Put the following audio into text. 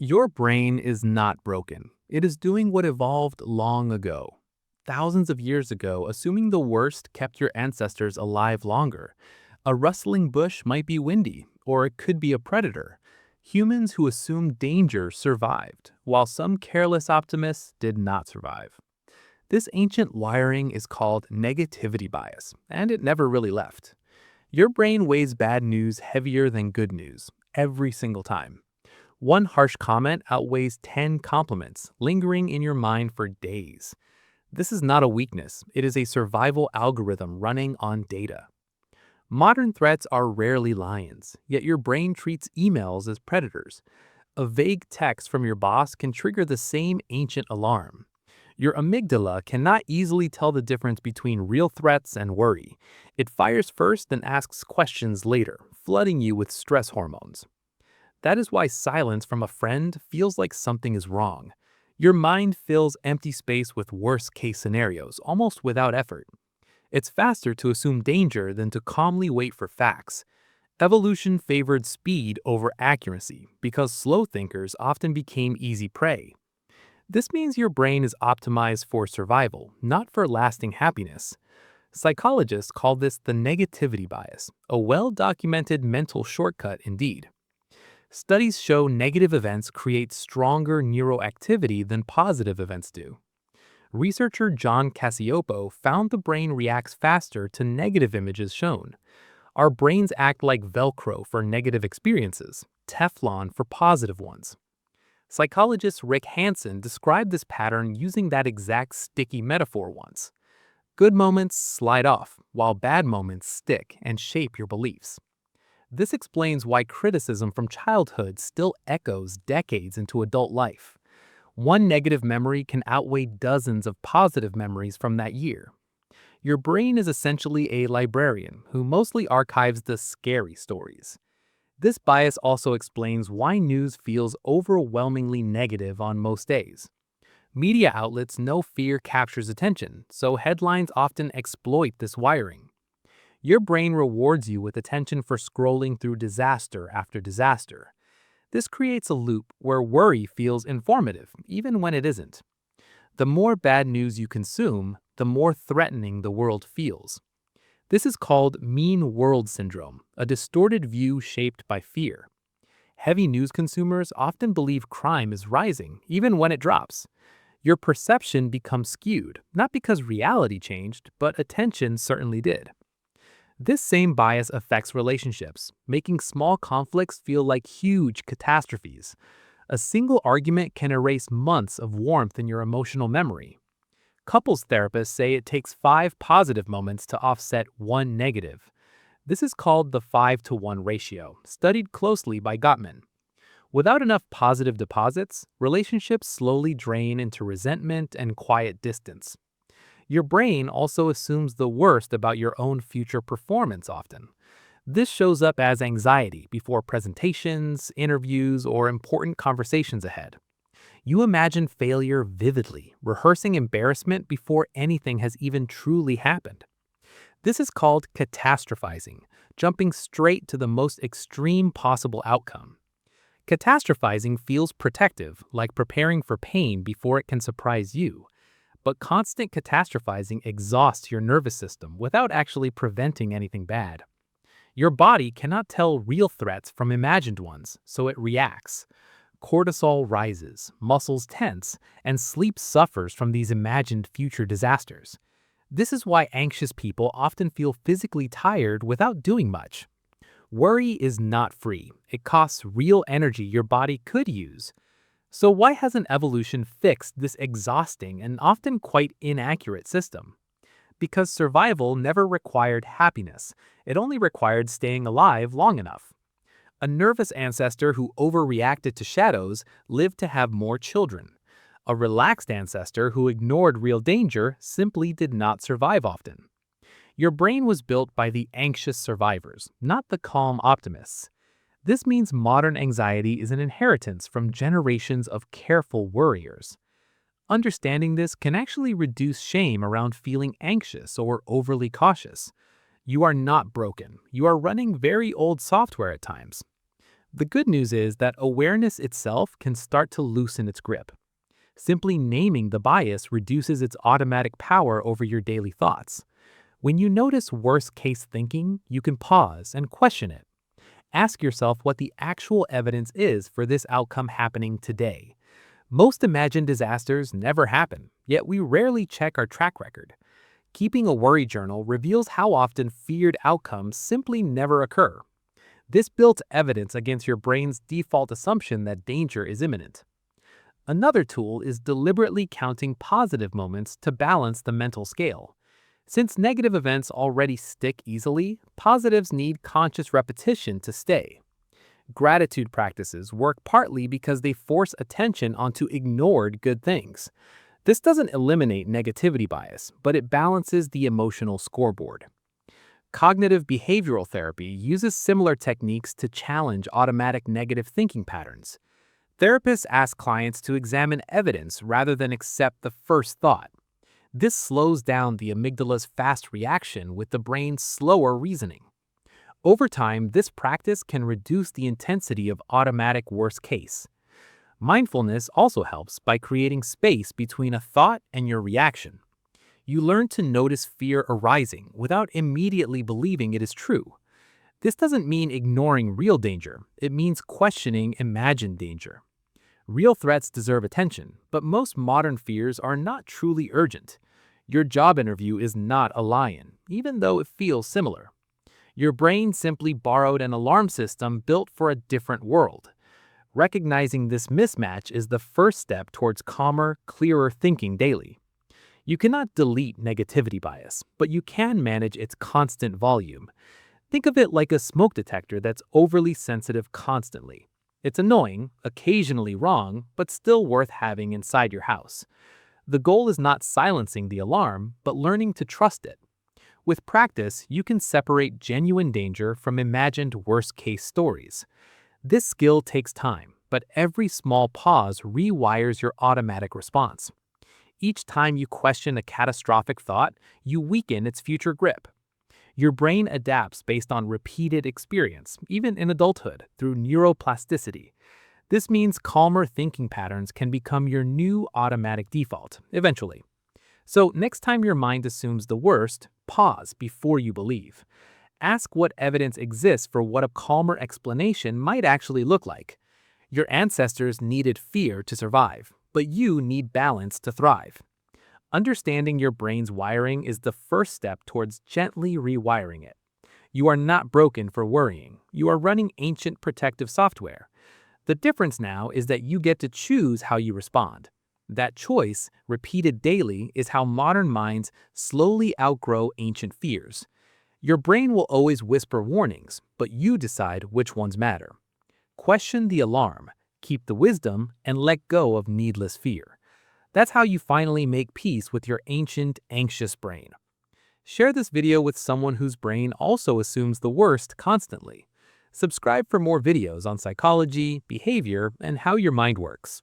Your brain is not broken. It is doing what evolved long ago. Thousands of years ago, assuming the worst kept your ancestors alive longer. A rustling bush might be windy, or it could be a predator. Humans who assumed danger survived, while some careless optimists did not survive. This ancient wiring is called negativity bias, and it never really left. Your brain weighs bad news heavier than good news, every single time. One harsh comment outweighs 10 compliments, lingering in your mind for days. This is not a weakness, it is a survival algorithm running on data. Modern threats are rarely lions, yet your brain treats emails as predators. A vague text from your boss can trigger the same ancient alarm. Your amygdala cannot easily tell the difference between real threats and worry. It fires first and asks questions later, flooding you with stress hormones. That is why silence from a friend feels like something is wrong. Your mind fills empty space with worst-case scenarios, almost without effort. It's faster to assume danger than to calmly wait for facts. Evolution favored speed over accuracy because slow thinkers often became easy prey. This means your brain is optimized for survival, not for lasting happiness. Psychologists call this the negativity bias, a well-documented mental shortcut indeed. Studies show negative events create stronger neuroactivity than positive events do. Researcher John Cacioppo found the brain reacts faster to negative images shown. Our brains act like Velcro for negative experiences, Teflon for positive ones. Psychologist Rick Hansen described this pattern using that exact sticky metaphor once. Good moments slide off, while bad moments stick and shape your beliefs. This explains why criticism from childhood still echoes decades into adult life. One negative memory can outweigh dozens of positive memories from that year. Your brain is essentially a librarian who mostly archives the scary stories. This bias also explains why news feels overwhelmingly negative on most days. Media outlets know fear captures attention, so headlines often exploit this wiring. Your brain rewards you with attention for scrolling through disaster after disaster. This creates a loop where worry feels informative, even when it isn't. The more bad news you consume, the more threatening the world feels. This is called mean world syndrome, a distorted view shaped by fear. Heavy news consumers often believe crime is rising, even when it drops. Your perception becomes skewed, not because reality changed, but attention certainly did. This same bias affects relationships, making small conflicts feel like huge catastrophes. A single argument can erase months of warmth in your emotional memory. Couples therapists say it takes 5 positive moments to offset 1 negative. This is called the 5-to-1 ratio, studied closely by Gottman. Without enough positive deposits, relationships slowly drain into resentment and quiet distance. Your brain also assumes the worst about your own future performance often. This shows up as anxiety before presentations, interviews, or important conversations ahead. You imagine failure vividly, rehearsing embarrassment before anything has even truly happened. This is called catastrophizing, jumping straight to the most extreme possible outcome. Catastrophizing feels protective, like preparing for pain before it can surprise you. But constant catastrophizing exhausts your nervous system without actually preventing anything bad. Your body cannot tell real threats from imagined ones, so it reacts. Cortisol rises, muscles tense, and sleep suffers from these imagined future disasters. This is why anxious people often feel physically tired without doing much. Worry is not free. It costs real energy your body could use. So why hasn't evolution fixed this exhausting and often quite inaccurate system? Because survival never required happiness. It only required staying alive long enough. A nervous ancestor who overreacted to shadows lived to have more children. A relaxed ancestor who ignored real danger simply did not survive often. Your brain was built by the anxious survivors, not the calm optimists. This means modern anxiety is an inheritance from generations of careful worriers. Understanding this can actually reduce shame around feeling anxious or overly cautious. You are not broken. You are running very old software at times. The good news is that awareness itself can start to loosen its grip. Simply naming the bias reduces its automatic power over your daily thoughts. When you notice worst-case thinking, you can pause and question it. Ask yourself what the actual evidence is for this outcome happening today. Most imagined disasters never happen, yet we rarely check our track record. Keeping a worry journal reveals how often feared outcomes simply never occur. This builds evidence against your brain's default assumption that danger is imminent. Another tool is deliberately counting positive moments to balance the mental scale. Since negative events already stick easily, positives need conscious repetition to stay. Gratitude practices work partly because they force attention onto ignored good things. This doesn't eliminate negativity bias, but it balances the emotional scoreboard. Cognitive behavioral therapy uses similar techniques to challenge automatic negative thinking patterns. Therapists ask clients to examine evidence rather than accept the first thought. This slows down the amygdala's fast reaction with the brain's slower reasoning. Over time, this practice can reduce the intensity of automatic worst case. Mindfulness also helps by creating space between a thought and your reaction. You learn to notice fear arising without immediately believing it is true. This doesn't mean ignoring real danger, it means questioning imagined danger. Real threats deserve attention, but most modern fears are not truly urgent. Your job interview is not a lion, even though it feels similar. Your brain simply borrowed an alarm system built for a different world. Recognizing this mismatch is the first step towards calmer, clearer thinking daily. You cannot delete negativity bias, but you can manage its constant volume. Think of it like a smoke detector that's overly sensitive constantly. It's annoying, occasionally wrong, but still worth having inside your house. The goal is not silencing the alarm, but learning to trust it. With practice, you can separate genuine danger from imagined worst-case stories. This skill takes time, but every small pause rewires your automatic response. Each time you question a catastrophic thought, you weaken its future grip. Your brain adapts based on repeated experience, even in adulthood, through neuroplasticity. This means calmer thinking patterns can become your new automatic default, eventually. So next time your mind assumes the worst, pause before you believe. Ask what evidence exists for what a calmer explanation might actually look like. Your ancestors needed fear to survive, but you need balance to thrive. Understanding your brain's wiring is the first step towards gently rewiring it. You are not broken for worrying. You are running ancient protective software. The difference now is that you get to choose how you respond. That choice, repeated daily, is how modern minds slowly outgrow ancient fears. Your brain will always whisper warnings, but you decide which ones matter. Question the alarm, keep the wisdom, and let go of needless fear. That's how you finally make peace with your ancient, anxious brain. Share this video with someone whose brain also assumes the worst constantly. Subscribe for more videos on psychology, behavior, and how your mind works.